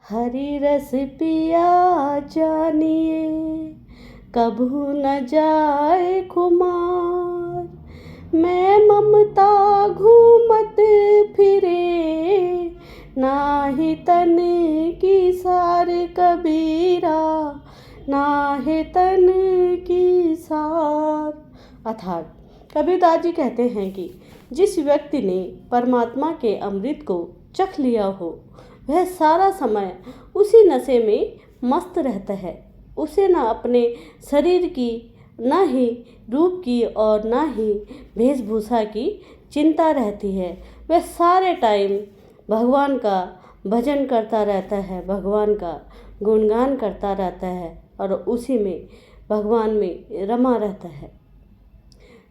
हरि रस पिया जानिए, कभू न जाए खुमार। मैं ममता घूमत फिरे, नाहि तन की सार कबीरा, नाहि तन की सार। अर्थात कबीरदास जी कहते हैं कि जिस व्यक्ति ने परमात्मा के अमृत को चख लिया हो, वह सारा समय उसी नशे में मस्त रहता है। उसे न अपने शरीर की, न ही रूप की और न ही वेशभूषा की चिंता रहती है। वह सारे टाइम भगवान का भजन करता रहता है, भगवान का गुणगान करता रहता है और उसी में, भगवान में रमा रहता है।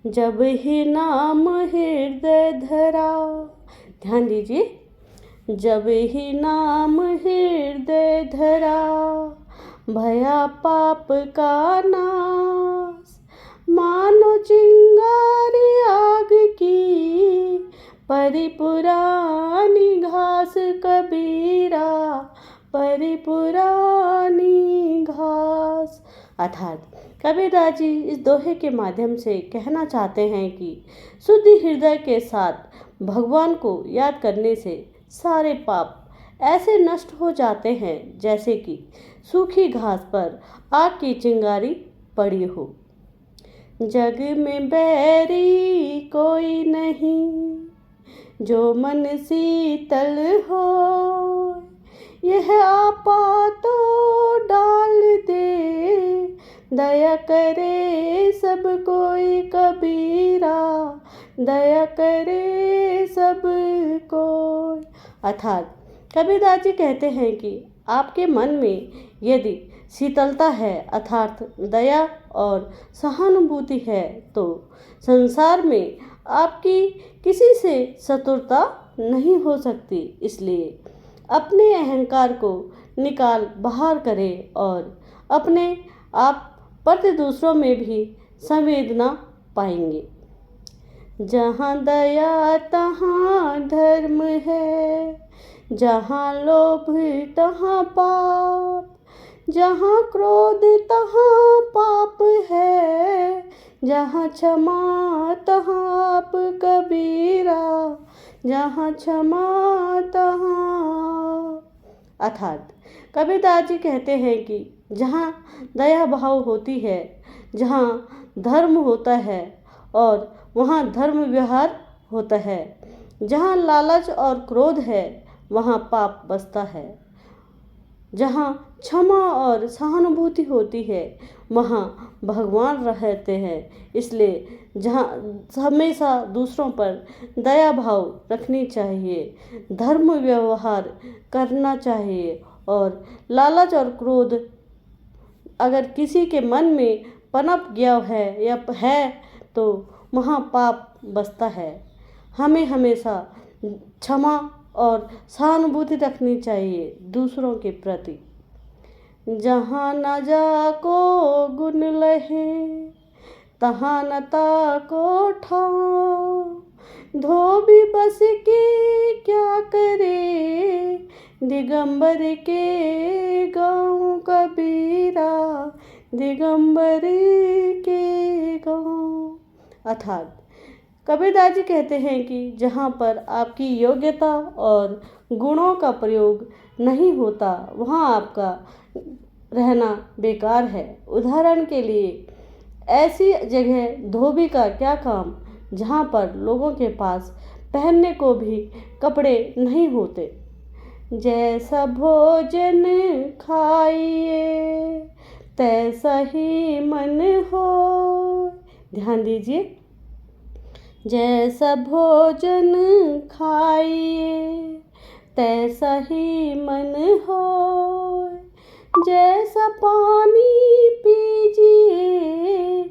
जब ही नाम हृदय धरा, ध्यान दीजिए, जब ही नाम हृदय धरा, भया पाप का नाश। मानो चिंगारी आग की, परी पुरानी घास कबीरा, परी पुरानी घास। अर्थात कबीरदास जी इस दोहे के माध्यम से कहना चाहते हैं कि शुद्ध हृदय के साथ भगवान को याद करने से सारे पाप ऐसे नष्ट हो जाते हैं जैसे कि सूखी घास पर आग की चिंगारी पड़ी हो। जग में बैरी कोई नहीं, जो मन शीतल हो, यह आपा तो डाल दे, दया करे सब कोई कबीरा, दया करे सब कोई। अर्थात कबीरदास जी कहते हैं कि आपके मन में यदि शीतलता है, अर्थात दया और सहानुभूति है, तो संसार में आपकी किसी से शत्रुता नहीं हो सकती। इसलिए अपने अहंकार को निकाल बाहर करें और अपने आप प्रति दूसरों में भी संवेदना पाएंगे। जहाँ दया तहाँ धर्म है, जहाँ लोभ तहाँ पाप, जहाँ क्रोध तहाँ पाप है, जहाँ क्षमा तहाँ आप कबीरा, जहाँ क्षमा तहाँ। अर्थात कबीरदास जी कहते हैं कि जहाँ दया भाव होती है, जहाँ धर्म होता है और वहाँ धर्म व्यवहार होता है, जहाँ लालच और क्रोध है वहाँ पाप बसता है, जहाँ क्षमा और सहानुभूति होती है वहाँ भगवान रहते हैं। इसलिए जहाँ हमेशा दूसरों पर दया भाव रखनी चाहिए, धर्म व्यवहार करना चाहिए और लालच और क्रोध अगर किसी के मन में पनप गया है या है तो वहाँ पाप बसता है। हमें हमेशा क्षमा और सहानुभूति रखनी चाहिए दूसरों के प्रति। जहाँ न जाको गुण लहे, तहाँ न ताको ठाव, धोबी बस की क्या करे, दिगंबर के गाँव कबीरा, दिगंबर के गाँव। अर्थात कबीरदास जी कहते हैं कि जहाँ पर आपकी योग्यता और गुणों का प्रयोग नहीं होता वहाँ आपका रहना बेकार है। उदाहरण के लिए ऐसी जगह धोबी का क्या काम जहाँ पर लोगों के पास पहनने को भी कपड़े नहीं होते। जैसा भोजन खाइए तैसा ही मन हो, ध्यान दीजिए, जैसा भोजन खाइए तैसा ही मन हो, जैसा पानी पीजिए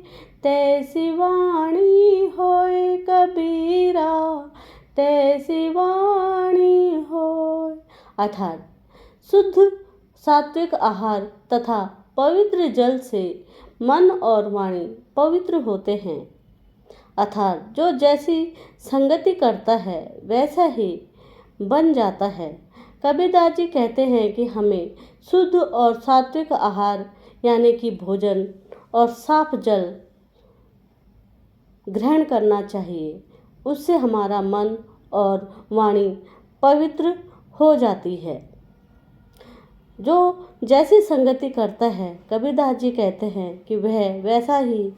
तैसी वाणी होए कबीरा, तैसी वाणी होए। अर्थात शुद्ध सात्विक आहार तथा पवित्र जल से मन और वाणी पवित्र होते हैं। अर्थात जो जैसी संगति करता है वैसा ही बन जाता है। कबीरदास जी कहते हैं कि हमें शुद्ध और सात्विक आहार यानी कि भोजन और साफ जल ग्रहण करना चाहिए। उससे हमारा मन और वाणी पवित्र हो जाती है। जो जैसी संगति करता है, कबीरदास जी कहते हैं कि वह वैसा ही